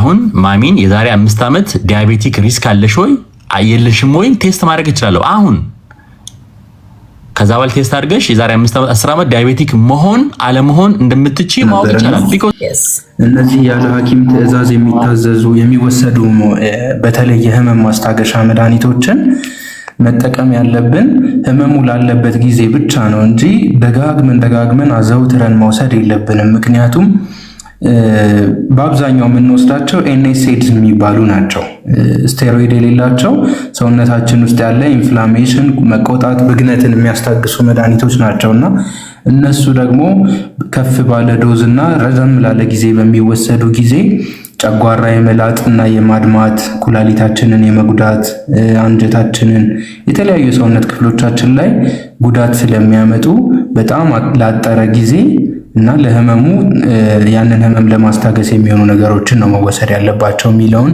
አሁን ማሚን የዛሬ 5 ዓመት ዲያቤቲክ ሪስክ አለሽ ወይ አየለሽም ወይ ቴስት ማድረግ እችላለሁ አሁን ከዛ በኋላ ቴስት አድርገሽ የዛሬ 5 ዓመት 10 ዓመት ዲያቤቲክ መሆን አለመሆን እንደምትችይ ማወቅ ይችላል። እነዚህ ያለ ሐኪም ትዕዛዝ የሚታዘዙ የሚወሰዱ በተለይ የህመም ማስታገሻ መድኃኒቶችን መጠቀም ያለብን ህመሙ ላለበት ጊዜ ብቻ ነው እንጂ ደጋግመን አዘውትረን መውሰድ የለብንም። ምክንያቱም በአብዛኛው የምንወስዳቸው ኤንኤስኤድስ የሚባሉ ናቸው። ስቴሮይድ የሌላቸው ሰውነታችን ውስጥ ያለ ኢንፍላሜሽን መቆጣት፣ ብግነትን የሚያስታግሱ መድኃኒቶች ናቸውና እነሱ ደግሞ ከፍ ባለ ዶዝ እና ረዘም ላለ ጊዜ በሚወሰዱ ጊዜ ጨጓራ የመላጥና የማድማት ኩላሊታችንን የመጉዳት አንጀታችንን የተለያዩ የሰውነት ክፍሎቻችን ላይ ጉዳት ስለሚያመጡ በጣም ላጠረ ጊዜ እና ለህመሙ ያንን ህመም ለማስታገስ የሚሆኑ ነገሮችን ነው መወሰድ ያለባቸው የሚለውን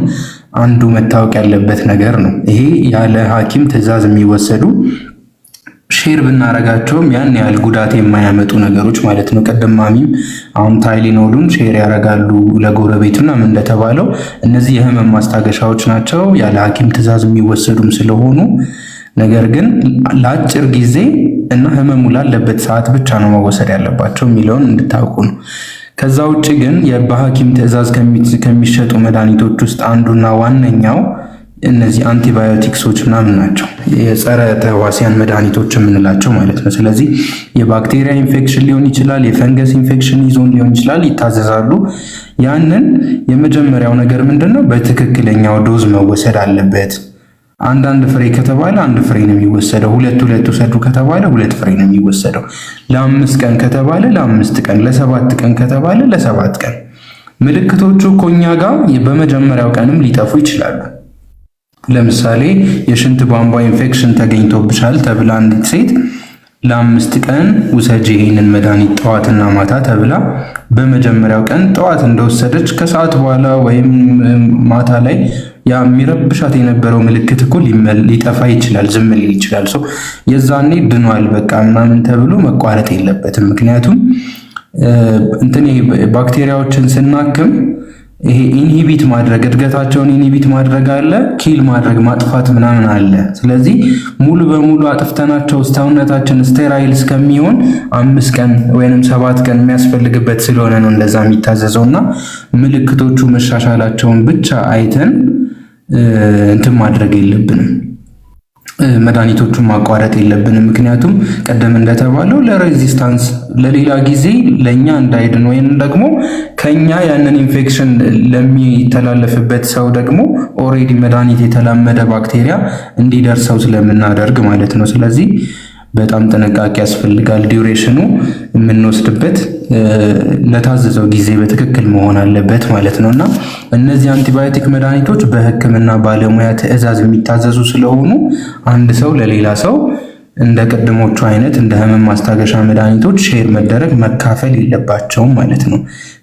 አንዱ መታወቅ ያለበት ነገር ነው። ይሄ ያለ ሐኪም ትዕዛዝ የሚወሰዱ ሼር ብናረጋቸውም ያን ያህል ጉዳት የማያመጡ ነገሮች ማለት ነው። ቀደም ማሚም አሁን ታይሊኖሉን ሼር ያደርጋሉ ለጎረቤቱና ምን እንደተባለው እነዚህ የህመም ማስታገሻዎች ናቸው ያለ ሐኪም ትዕዛዝ የሚወሰዱም ስለሆኑ ነገር ግን ለአጭር ጊዜ እና ህመሙ ላለበት ሰዓት ብቻ ነው መወሰድ ያለባቸው የሚለውን እንድታውቁ ነው። ከዛ ውጭ ግን በሐኪም ትዕዛዝ ከሚሸጡ መድኃኒቶች ውስጥ አንዱና ዋነኛው እነዚህ አንቲባዮቲክሶች ምናምን ናቸው። የጸረ ተህዋሲያን መድኃኒቶች የምንላቸው ማለት ነው። ስለዚህ የባክቴሪያ ኢንፌክሽን ሊሆን ይችላል፣ የፈንገስ ኢንፌክሽን ይዞን ሊሆን ይችላል፣ ይታዘዛሉ። ያንን የመጀመሪያው ነገር ምንድነው? በትክክለኛው ዶዝ መወሰድ አለበት። አንዳንድ ፍሬ ከተባለ 1 ፍሬ ነው የሚወሰደው። 2 ውሰዱ ከተባለ 2 ፍሬ ነው የሚወሰደው። ለ5 ቀን ከተባለ ለ5 ቀን፣ ለ7 ቀን ከተባለ ለ7 ቀን። ምልክቶቹ ኮኛ ጋር በመጀመሪያው ቀንም ሊጠፉ ይችላሉ። ለምሳሌ የሽንት ቧንቧ ኢንፌክሽን ተገኝቶብሻል ተብላ አንዲት ሴት ለ5 ቀን ውሰጂ ይሄንን መድኃኒት ጠዋትና ማታ ተብላ በመጀመሪያው ቀን ጠዋት እንደወሰደች ከሰዓት በኋላ ወይም ማታ ላይ ያ የሚረብሻት የነበረው ምልክት እኮ ሊጠፋ ይችላል፣ ዝም ሊል ይችላል። የዛኔ ድኗል በቃ ምናምን ተብሎ መቋረጥ የለበትም። ምክንያቱም ባክቴሪያዎችን ስናክም ይሄ ኢንሂቢት ማድረግ እድገታቸውን ኢንሂቢት ማድረግ አለ፣ ኪል ማድረግ ማጥፋት ምናምን አለ። ስለዚህ ሙሉ በሙሉ አጥፍተናቸው ሰውነታችን ስቴራይል እስከሚሆን 5 ቀን ወይንም 7 ቀን የሚያስፈልግበት ስለሆነ ነው እንደዛ የሚታዘዘውና ምልክቶቹ መሻሻላቸውን ብቻ አይተን እንትን ማድረግ የለብንም፣ መድኃኒቶቹን ማቋረጥ የለብንም። ምክንያቱም ቀደም እንደተባለው ለሬዚስታንስ ለሌላ ጊዜ ለኛ እንዳይድን ወይም ደግሞ ከኛ ያንን ኢንፌክሽን ለሚተላለፍበት ሰው ደግሞ ኦሬዲ መድኃኒት የተላመደ ባክቴሪያ እንዲደርሰው ስለምናደርግ ማለት ነው። ስለዚህ በጣም ጥንቃቄ ያስፈልጋል። ዲዩሬሽኑ የምንወስድበት ለታዘዘው ጊዜ በትክክል መሆን አለበት ማለት ነው። እና እነዚህ አንቲባዮቲክ መድኃኒቶች በሕክምና ባለሙያ ትዕዛዝ የሚታዘዙ ስለሆኑ አንድ ሰው ለሌላ ሰው እንደ ቅድሞቹ አይነት እንደ ህመም ማስታገሻ መድኃኒቶች ሼር መደረግ መካፈል የለባቸውም ማለት ነው።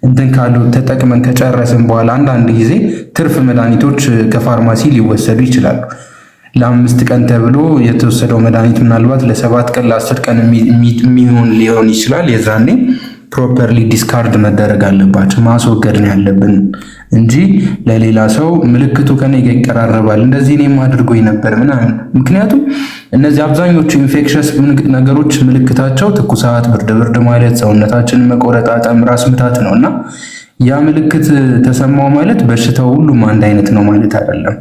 እንትን ካሉ ተጠቅመን ከጨረስን በኋላ አንዳንድ ጊዜ ትርፍ መድኃኒቶች ከፋርማሲ ሊወሰዱ ይችላሉ። ለ5 ቀን ተብሎ የተወሰደው መድኃኒት ምናልባት ለ7 ቀን ለ10 ቀን የሚሆን ሊሆን ይችላል። የዛኔ ፕሮፐርሊ ዲስካርድ መደረግ አለባቸው፣ ማስወገድ ነው ያለብን እንጂ ለሌላ ሰው ምልክቱ ከኔ ጋር ይቀራረባል እንደዚህ እኔም አድርጎኝ ነበር ምናምን። ምክንያቱም እነዚህ አብዛኞቹ ኢንፌክሽስ ነገሮች ምልክታቸው ትኩሳት፣ ብርድ ማለት፣ ሰውነታችንን መቆረጣጠም፣ ራስ ምታት ነውና ያ ምልክት ተሰማው ማለት በሽታው ሁሉም አንድ አይነት ነው ማለት አይደለም።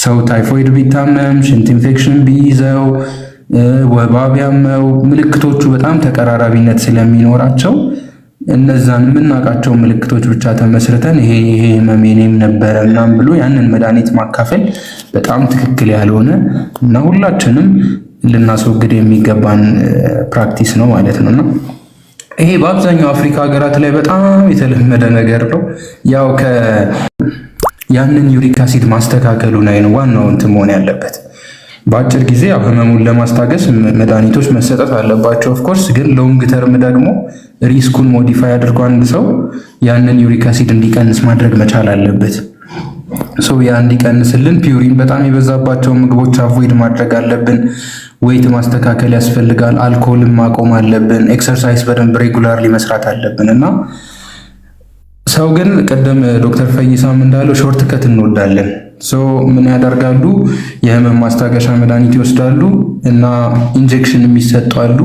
ሰው ታይፎይድ ቢታመም፣ ሽንት ኢንፌክሽን ቢይዘው፣ ወባ ቢያመው ምልክቶቹ በጣም ተቀራራቢነት ስለሚኖራቸው እነዛን የምናውቃቸው ምልክቶች ብቻ ተመስርተን ይሄ ህመም የኔም ነበረ ምናምን ብሎ ያንን መድኃኒት ማካፈል በጣም ትክክል ያልሆነ እና ሁላችንም ልናስወግድ የሚገባን ፕራክቲስ ነው ማለት ነውና ይሄ በአብዛኛው አፍሪካ ሀገራት ላይ በጣም የተለመደ ነገር ነው። ያው ያንን ዩሪክ አሲድ ማስተካከሉ ላይ ነው ዋናው እንትን መሆን ያለበት። በአጭር ጊዜ ያው ህመሙን ለማስታገስ መድኃኒቶች መሰጠት አለባቸው። ኦፍኮርስ ግን ሎንግ ተርም ደግሞ ሪስኩን ሞዲፋይ አድርጎ አንድ ሰው ያንን ዩሪክ አሲድ እንዲቀንስ ማድረግ መቻል አለበት። ያ እንዲቀንስልን ፒውሪን በጣም የበዛባቸው ምግቦች አቮይድ ማድረግ አለብን። ዌይት ማስተካከል ያስፈልጋል። አልኮልን ማቆም አለብን። ኤክሰርሳይዝ በደንብ ሬጉላርሊ መስራት አለብን እና ሰው ግን ቀደም ዶክተር ፈይሳም እንዳለው ሾርት ከት እንወዳለን። ምን ያደርጋሉ? የህመም ማስታገሻ መድኃኒት ይወስዳሉ እና ኢንጀክሽን የሚሰጣሉ።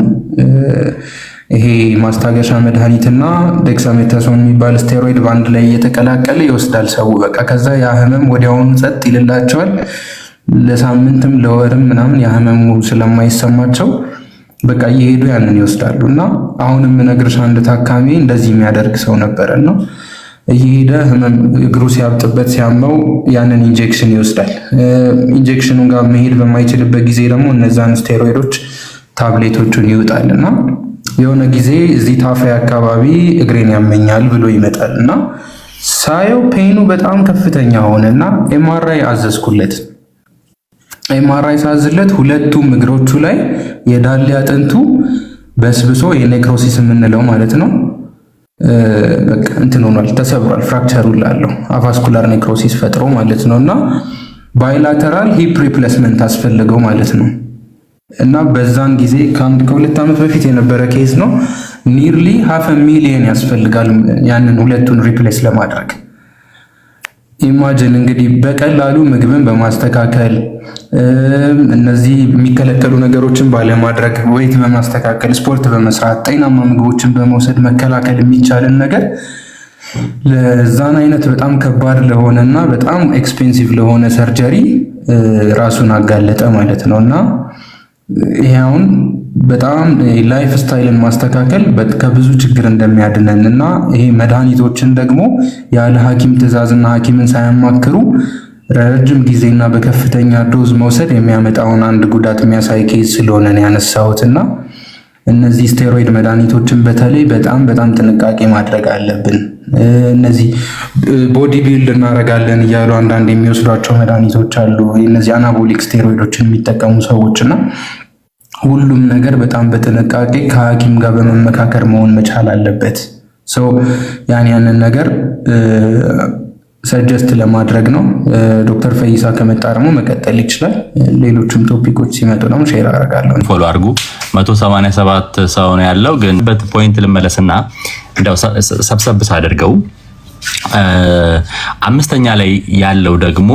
ይሄ ማስታገሻ መድኃኒትና ዴክሳሜታሶን የሚባል ስቴሮይድ በአንድ ላይ እየተቀላቀለ ይወስዳል ሰው። በቃ ከዛ ያ ህመም ወዲያውኑ ጸጥ ይልላቸዋል። ለሳምንትም ለወርም ምናምን ያ ህመሙ ስለማይሰማቸው በቃ እየሄዱ ያንን ይወስዳሉ። እና አሁንም ነግርሽ አንድ ታካሚ እንደዚህ የሚያደርግ ሰው ነበረ ነው እየሄደ ህመም እግሩ ሲያብጥበት ሲያመው ያንን ኢንጀክሽን ይወስዳል። ኢንጀክሽኑን ጋር መሄድ በማይችልበት ጊዜ ደግሞ እነዛን ስቴሮይዶች ታብሌቶቹን ይውጣል እና የሆነ ጊዜ እዚህ ታፋይ አካባቢ እግሬን ያመኛል ብሎ ይመጣል እና ሳየው ፔኑ በጣም ከፍተኛ ሆነና ኤምአርአይ አዘዝኩለት። ኤምአርአይ ሳዝለት ሁለቱም እግሮቹ ላይ የዳሌ አጥንቱ በስብሶ የኔክሮሲስ የምንለው ማለት ነው በቃ እንትን ሆኗል፣ ተሰብሯል፣ ፍራክቸር አለው፣ አቫስኩላር ኔክሮሲስ ፈጥሮ ማለት ነው እና ባይላተራል ሂፕ ሪፕሌስመንት አስፈልገው ማለት ነው። እና በዛን ጊዜ ከሁለት ዓመት በፊት የነበረ ኬዝ ነው። ኒርሊ $500,000 ያስፈልጋል ያንን ሁለቱን ሪፕሌስ ለማድረግ። ኢማጂን እንግዲህ በቀላሉ ምግብን በማስተካከል እነዚህ የሚከለከሉ ነገሮችን ባለማድረግ፣ ወይት በማስተካከል፣ ስፖርት በመስራት፣ ጤናማ ምግቦችን በመውሰድ መከላከል የሚቻልን ነገር ለዛን አይነት በጣም ከባድ ለሆነና በጣም ኤክስፔንሲቭ ለሆነ ሰርጀሪ ራሱን አጋለጠ ማለት ነው እና ይሄ አሁን በጣም ላይፍ ስታይልን ማስተካከል ከብዙ ችግር እንደሚያድነን እና ይሄ መድኃኒቶችን ደግሞ ያለ ሐኪም ትዕዛዝና ሐኪምን ሳያማክሩ ረጅም ጊዜና በከፍተኛ ዶዝ መውሰድ የሚያመጣውን አንድ ጉዳት የሚያሳይ ኬዝ ስለሆነ ነው ያነሳሁትና እነዚህ ስቴሮይድ መድኃኒቶችን በተለይ በጣም በጣም ጥንቃቄ ማድረግ አለብን። እነዚህ ቦዲ ቢልድ እናደርጋለን እያሉ አንዳንድ የሚወስዷቸው መድኃኒቶች አሉ። እነዚህ አናቦሊክ ስቴሮይዶችን የሚጠቀሙ ሰዎችና ሁሉም ነገር በጣም በጥንቃቄ ከሐኪም ጋር በመመካከር መሆን መቻል አለበት። ያንን ነገር ሰጀስት ለማድረግ ነው። ዶክተር ፈይሳ ከመጣ ደግሞ መቀጠል ይችላል። ሌሎችም ቶፒኮች ሲመጡ ደግሞ ሼር አደርጋለሁ። ፎሎ አድርጉ። 187 ሰው ነው ያለው። ግን ፖይንት ልመለስና እንደው ሰብሰብ ሳደርገው አምስተኛ ላይ ያለው ደግሞ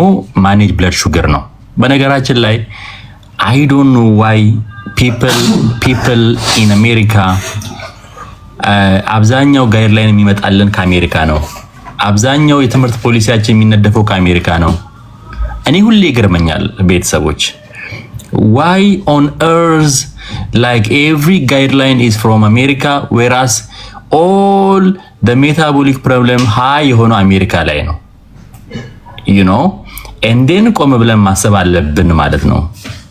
ማኔጅ ብለድ ሹገር ነው። በነገራችን ላይ አይ ዶንት ኖ ዋይ ፒፕል ኢን አሜሪካ አብዛኛው ጋይድላይን የሚመጣልን ከአሜሪካ ነው። አብዛኛው የትምህርት ፖሊሲያችን የሚነደፈው ከአሜሪካ ነው። እኔ ሁሌ ይገርመኛል ቤተሰቦች why on earth like every guideline is from America whereas all the metabolic problem high የሆነው አሜሪካ ላይ ነው you know and then ቆም ብለን ማሰብ አለብን ማለት ነው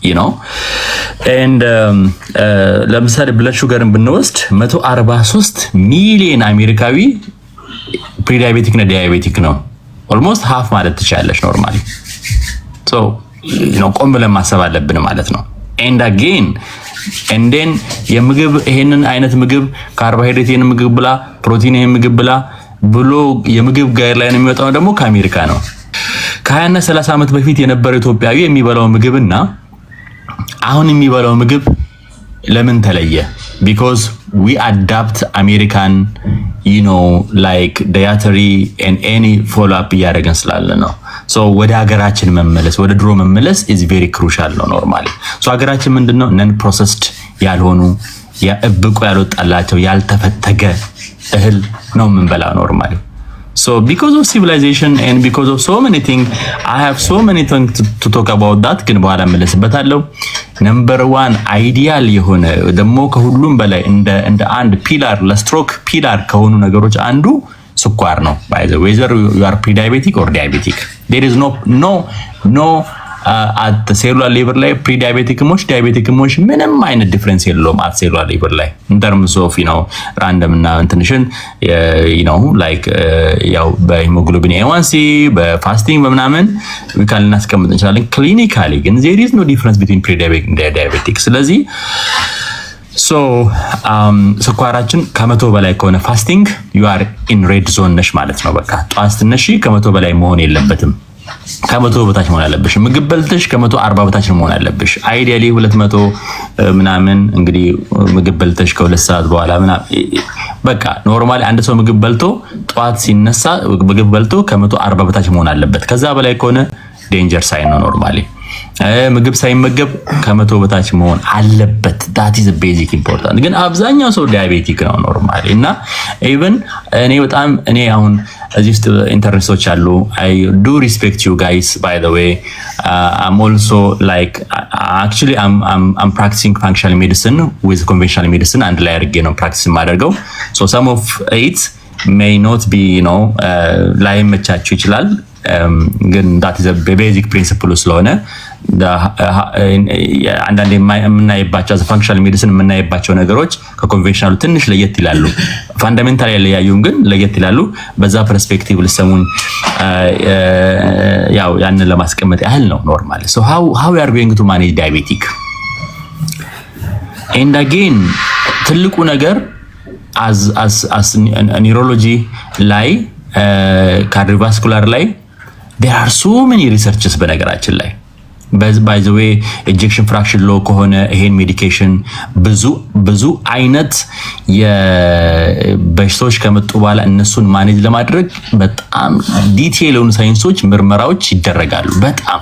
you know and ለምሳሌ ብለድ ሹገርን ብንወስድ 143 ሚሊዮን አሜሪካዊ ፕሪዳያቤቲክ እና ዳያቤቲክ ነው። ኦልሞስት ሃፍ ማለት ትችላለሽ ኖርማሊ። ሶ you know ቆም ብለን ማሰብ አለብን ማለት ነው። and again and then የምግብ ይሄንን አይነት ምግብ ካርቦሃይድሬት ይሄንን ምግብ ብላ፣ ፕሮቲን ይሄንን ምግብ ብላ ብሎ የምግብ ጋይድላይን የሚወጣው ደግሞ ከአሜሪካ ነው። ከ20 እና 30 ዓመት በፊት የነበረው ኢትዮጵያዊ የሚበላው ምግብና አሁን የሚበላው ምግብ ለምን ተለየ? because we adapt American you know like dietary and any follow up እያደረግን ስላለ ነው። so ወደ ሀገራችን መመለስ ወደ ድሮ መመለስ is very crucial ነው ኖርማሊ። so ሀገራችን ምንድነው ነን ፕሮሰስድ ያልሆኑ ያብቁ ያልወጣላቸው ያልተፈተገ እህል ነው የምንበላ ኖርማሊ። so because of civilization and because of so many things I have so many things to talk about that ግን በኋላ መለስበታለሁ። ነምበር 1 አይዲያል የሆነ ደግሞ ከሁሉም በላይ እንደ አንድ ፒላር ለስትሮክ ፒላር ከሆኑ ነገሮች አንዱ ስኳር ነው። by the way whether you are pre-diabetic or diabetic there is no at the cellular level ላይ pre-diabetic ሞች diabetic ሞች ምንም አይነት ዲፈረንስ የለውም at cellular level ላይ in terms of you know random እና እንትንሽን you know like ያው በሄሞግሎቢን A1C በፋስቲንግ በምናምን ዊካል እናስቀምጥ እንችላለን። ክሊኒካሊ ግን there is no difference between pre-diabetic and diabetic። ስለዚህ ስኳራችን ከ100 በላይ ከሆነ ፋስቲንግ you are in red zone ነሽ ማለት ነው። በቃ ጧት ስትነሺ ከ100 በላይ መሆን የለበትም ከመቶ በታች መሆን አለብሽ። ምግብ በልተሽ ከ140 በታች መሆን አለብሽ። አይዲያሊ 200 ምናምን እንግዲህ ምግብ በልተሽ ከ2 ሰዓት በኋላ ምናምን በቃ ኖርማሊ አንድ ሰው ምግብ በልቶ ጠዋት ሲነሳ ምግብ በልቶ ከ140 በታች መሆን አለበት። ከዛ በላይ ከሆነ ዴንጀር ሳይን ነው ኖርማሊ። ምግብ ሳይመገብ ከመቶ በታች መሆን አለበት። ዳት ኢዝ ቤዚክ ኢምፖርታንት። ግን አብዛኛው ሰው ዳያቤቲክ ነው ኖርማሊ እና ኢቭን እኔ አሁን እዚህ ውስጥ ኢንተርኔቶች አሉ። አይ ዱ ሪስፔክት ዩ ጋይስ ባይ ዘ ዌይ አም ኦልሶ ላይክ አክቹሊ አም ፕራክቲሲንግ ፋንክሽናል ሜዲሲን ዊዝ ኮንቬንሽናል ሜዲሲን አንድ ላይ አድርጌ ነው ፕራክቲስ የማደርገው። ሶ ሰም ኦፍ ኢት ሜይ ኖት ቢ ላይመቻችሁ ይችላል። ግን ዳት ኢዝ ቤዚክ ፕሪንሲፕሉ ስለሆነ አንዳንዴ የምናይባቸው ፋንክሽናል ሜዲሲን የምናይባቸው ነገሮች ከኮንቬንሽናሉ ትንሽ ለየት ይላሉ። ፋንዳሜንታል ያለያዩም ግን ለየት ይላሉ። በዛ ፐርስፔክቲቭ ልሰሙን ያው ያንን ለማስቀመጥ ያህል ነው ኖርማሊ። ሶ how we are going to manage diabetic and again ትልቁ ነገር as neurology ላይ ካርዲዮቫስኩላር ላይ there are so many researches በነገራችን ላይ by the way ejection fraction low ከሆነ ይሄን ሜዲኬሽን ብዙ አይነት የበሽታዎች ከመጡ በኋላ እነሱን ማኔጅ ለማድረግ በጣም ዲቴይል የሆኑ ሳይንሶች ምርመራዎች ይደረጋሉ። በጣም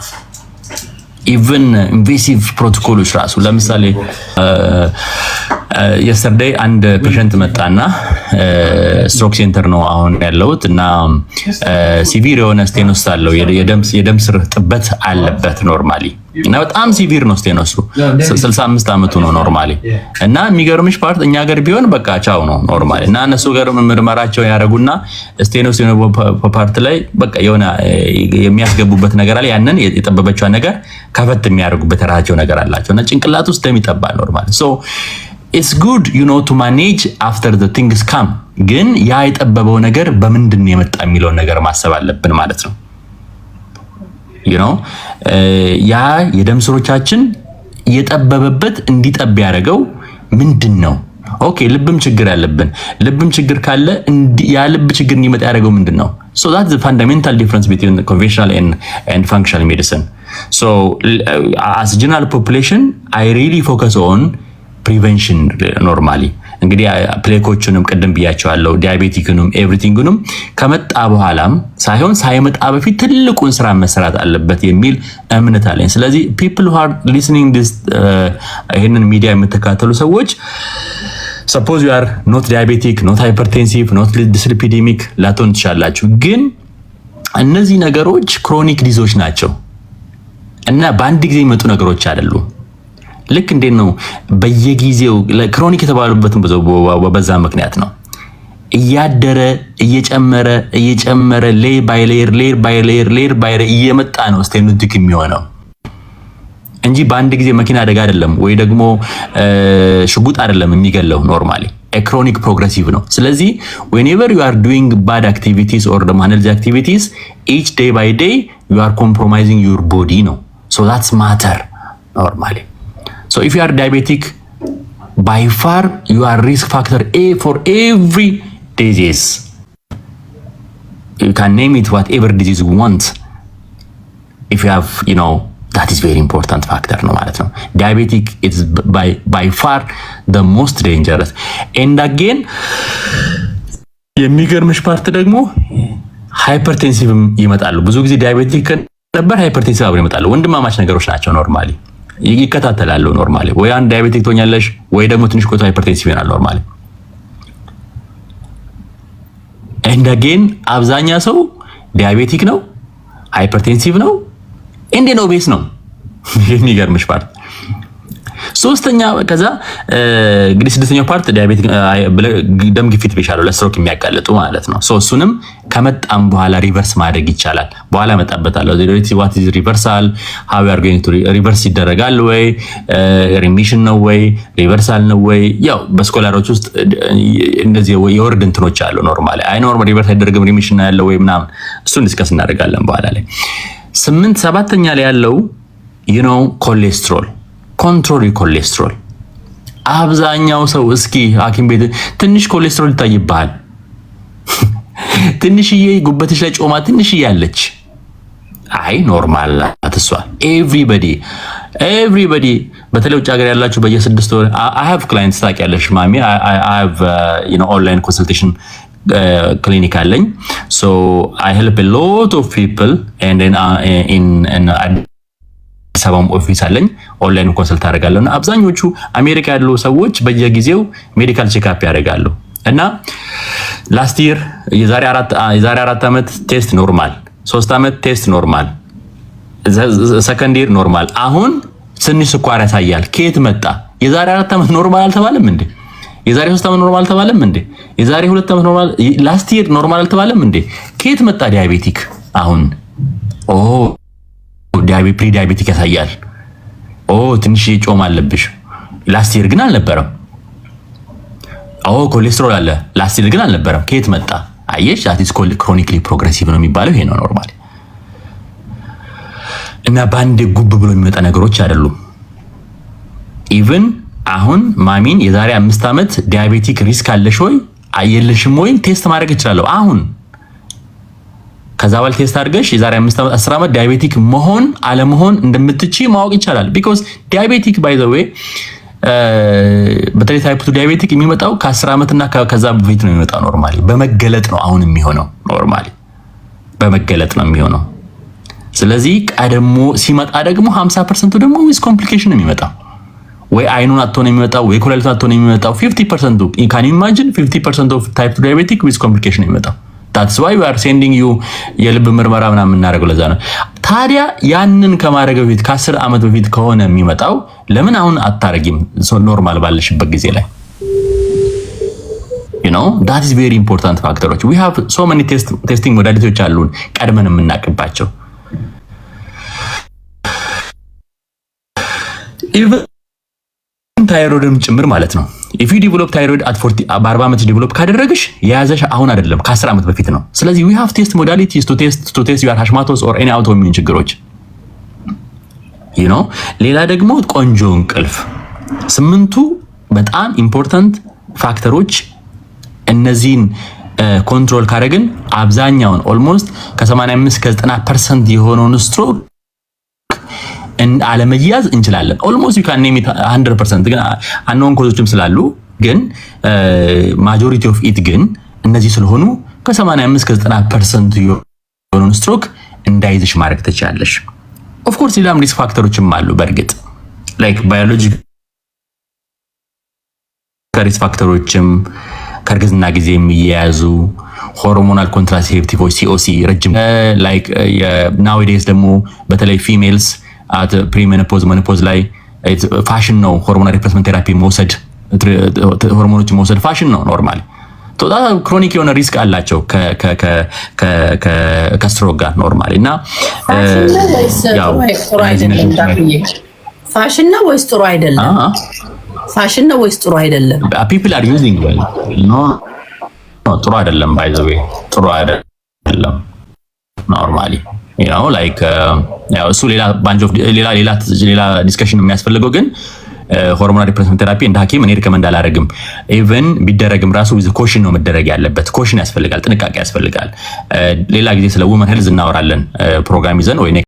ኢቭን ኢንቬሲቭ ፕሮቶኮሎች ራሱ ለምሳሌ yesterday አንድ ፔሸንት መጣና ስትሮክ ሴንተር ነው አሁን ያለውት እና ሲቪር የሆነ ስቴኖስ አለው የደም ስር ጥበት አለበት ኖርማሊ እና በጣም ሲቪር ነው ስቴኖሱ 65 አመቱ ነው ኖርማሊ እና የሚገርምሽ ፓርት እኛ ሀገር ቢሆን በቃ ቻው ነው ኖርማሊ እና እነሱ ጋር ምርመራቸው ያደርጉና ስቴኖስ የሆነ ፓርት ላይ በቃ የሆነ የሚያስገቡበት ነገር አለ ያንን የጠበበችው ነገር ከፈት የሚያደርጉበት ራቸው ነገር አላቸው እና ጭንቅላት ውስጥ ደም ይጠባል ኖርማሊ ሶ it's good to manage after the things come ግን ያ የጠበበው ነገር በምንድን የመጣ የሚለው ነገር ማሰብ አለብን ማለት ነው ያ የደም ስሮቻችን የጠበበበት እንዲጠብ ያደረገው ምንድነው ኦኬ ልብም ችግር ያለብን ልብም ችግር ካለ ያ ልብ ችግር እንዲመጣ ያደረገው ምንድነው so that's the fundamental difference between the conventional and functional medicine so as general population I really focus on prevention normally እንግዲህ ፕሌኮቹንም ቀደም ብያቸዋለሁ ዲያቤቲክንም ኤቭሪቲንግንም ከመጣ በኋላም ሳይመጣ በፊት ትልቁን ስራ መስራት አለበት የሚል እምነት አለኝ። ስለዚህ people who are listening this ይሄንን ሚዲያ የምትከታተሉ ሰዎች suppose you are not diabetic not hypertensive not dyslipidemic ላትሆኑ ትችላላችሁ ግን እነዚህ ነገሮች ክሮኒክ ዲዞች ናቸው እና በአንድ ጊዜ የሚመጡ ነገሮች አይደሉም። ልክ እንዴት ነው በየጊዜው ክሮኒክ የተባሉበትን በዛ ምክንያት ነው እያደረ እየጨመረ ሌር ባይ ሌር እየመጣ ነው ስቴኖቲክ የሚሆነው እንጂ በአንድ ጊዜ መኪና አደጋ አይደለም ወይ ደግሞ ሽጉጥ አይደለም የሚገለው ኖርማሊ ክሮኒክ ፕሮግሬሲቭ ነው። ስለዚህ whenever you are doing bad activities or the unhealthy activities each day by day you are compromising your body no so that's matter normally. So if you are diabetic, by far you are risk factor A for every disease. You can name it whatever disease you want. If you have, that is very important factor no ማለት ነው። Diabetic is by far the most dangerous. And again, የሚገርምሽ ፓርት ደግሞ ሃይፐርቴንሲቭ ይመጣሉ። ብዙ ጊዜ ዲያቤቲክ ነበር ሃይፐርቴንሲቭ አብረው ይመጣሉ። ወንድማማች ነገሮች ናቸው ኖርማሊ ይከታተላሉ ኖርማሊ ወይ አንድ ዳያቤቲክ ትሆኛለሽ ወይ ደግሞ ትንሽ ቆይቶ ሃይፐርቴንሲቭ ይሆናል ኖርማሊ and again አብዛኛ ሰው ዲያቤቲክ ነው ሃይፐርቴንሲቭ ነው እንዴ ነው ቤስ ነው የሚገርምሽ ፓርት ሶስተኛ ከዛ እንግዲህ ስድስተኛው ፓርት ዲያቤቲክ ደም ግፊት ቢሻለው ለስትሮክ የሚያጋልጡ ማለት ነው ሶ እሱንም ከመጣም በኋላ ሪቨርስ ማድረግ ይቻላል በኋላ መጣበታለሁ what is reversal how we are going to reverse ይደረጋል ወይ ሪሚሽን ነው ወይ ሪቨርሳል ነው ወይ ያው በስኮላሮች ውስጥ እንደዚህ የወርድ እንትኖች አሉ ኖርማሊ አይ ኖርማል ሪቨርስ አይደረግም ሪሚሽን ነው ያለው ወይ ምናምን እሱን ዲስከስ እናደርጋለን በኋላ ላይ 7ኛ ላይ ያለው ኮሌስትሮል ኮንትሮል ኮሌስትሮል አብዛኛው ሰው እስኪ ሐኪም ቤት ትንሽ ኮሌስትሮል ይታይብሃል ትንሽዬ ጉበትሽ ላይ ጮማ ትንሽዬ ያለች አይ ኖርማል አትሷ ኤቭሪባዲ በተለይ ውጭ ሀገር ያላችሁ በየ6 ወር I have clients ታውቂያለሽ ማሚ I have online consultation clinic አለኝ so I help a lot of people and then in ሰባም ኦፊስ አለኝ ኦንላይን ኮንሰልት አደርጋለሁ እና አብዛኞቹ አሜሪካ ያሉ ሰዎች በየጊዜው ሜዲካል ቼክአፕ ያደርጋሉ እና ላስት ይር የዛሬ 4 አመት ቴስት ኖርማል 3 አመት ቴስት ኖርማል ሰከንድ ይር ኖርማል አሁን ትንሽ ስኳር ያሳያል ከየት መጣ የዛሬ 4 አመት ኖርማል አልተባለም እንዴ የዛሬ 3 አመት ኖርማል አልተባለም እንዴ የዛሬ 2 አመት ኖርማል ላስት ይር ኖርማል አልተባለም እንዴ ከየት መጣ ዲያቤቲክ አሁን ፕሪ ዲያቤቲክ ያሳያል ትንሽ ጮማ አለብሽ ላስት ይር ግን አልነበረም ኮሌስትሮል አለ ላስት ይር ግን አልነበረም ከየት መጣ አየሽ that is called chronically progressive ነው የሚባለው ይሄ ነው ኖርማሊ እና ባንዴ ጉብ ብሎ የሚመጣ ነገሮች አይደሉም ኢቭን አሁን ማሚን የዛሬ 5 አመት ዲያቤቲክ ሪስክ አለሽ ወይ አየለሽም ወይ ቴስት ማድረግ ይችላል አሁን ከዛ በኋላ ቴስት አድርገሽ የዛሬ 5 አመት 10 አመት ዲያቤቲክ መሆን አለመሆን እንደምትችይ ማወቅ ይቻላል because ዲያቤቲክ by the way በተለይ ታይፕ 2 ዲያቤቲክ የሚመጣው ከ10 አመትና ከዛ በፊት ነው የሚመጣው ኖርማሊ በመገለጥ ነው አሁን የሚሆነው ኖርማሊ በመገለጥ ነው የሚሆነው ስለዚህ ቀደሞ ሲመጣ ደግሞ 50% ደግሞ ዊዝ ኮምፕሊኬሽን ነው የሚመጣው ወይ አይኑን አጥቶ ነው የሚመጣው ወይ ኮሌክት አጥቶ ነው የሚመጣው 50% you can imagine 50% of type 2 diabetic with complication ነው የሚመጣው that's why we are sending you የልብ ምርመራ ምናምን እናደርገው ለዛ ነው ታዲያ ያንን ከማድረግ በፊት ከ10 አመት በፊት ከሆነ የሚመጣው ለምን አሁን አታረጊም ኖርማል ባለሽበት ጊዜ ላይ that is very important factors we have so many testing modalities አሉን ቀድመን የምናቀባቸው even ታይሮይድም ጭምር ማለት ነው if you develop thyroid at 40 በ40 አመት ዲቨሎፕ ካደረግሽ የያዘሽ አሁን አይደለም ከ10 አመት በፊት ነው ስለዚህ we have test modalities to test your Hashimoto's or any autoimmune ችግሮች ሌላ ደግሞ ቆንጆ እንቅልፍ 8ቱ በጣም ኢምፖርታንት ፋክተሮች እነዚህን ኮንትሮል ካደረግን አብዛኛውን ኦልሞስት ከ85 ከ90% የሆነውን ስትሮክ አለመያዝ እንችላለን ኦልሞስት you can name it 100% ግን አንኖን ኮዞችም ስላሉ ግን ማጆሪቲ ኦፍ ኢት ግን እነዚህ ስለሆኑ ከ85 ከ90% የሆነውን ስትሮክ እንዳይዝሽ ማድረግ ትችላለሽ ኦፍ ኮርስ ሌላም ሪስክ ፋክተሮችም አሉ በርግጥ ላይክ ባዮሎጂካል ሪስክ ፋክተሮችም ከርግዝና ጊዜ የሚያያዙ ሆርሞናል ኮንትራሴፕቲቮች COC ረጅም ላይክ nowadays ደግሞ በተለይ ፊሜልስ at pre-menopause menopause ላይ ፋሽን ነው ሆርሞናል ሪፕሌስመንት ቴራፒ መውሰድ ሆርሞኖች መውሰድ ፋሽን ነው ኖርማሊ ቶታ ክሮኒክ የሆነ ሪስክ አላቸው ከስትሮክ ጋር ኖርማሊ እና ፋሽን ነው ወይስ ጥሩ አይደለም ፋሽን ነው ወይስ ጥሩ አይደለም people are using well no ጥሩ አይደለም by the way ጥሩ አይደለም ኖርማሊ like እሱ ሌላ ባንጅ ኦፍ ሌላ ዲስከሽን የሚያስፈልገው ግን ሆርሞናል ሪፕሌስመንት ቴራፒ እንደ ሐኪም እኔ ሪከመንድ አላደርግም ኢቭን ቢደረግም ራሱ ዊዝ ኮሽን ነው መደረግ ያለበት ኮሽን ያስፈልጋል ጥንቃቄ ያስፈልጋል ሌላ ጊዜ ስለ ውመን ሄልዝ እናወራለን ፕሮግራም ይዘን ወይ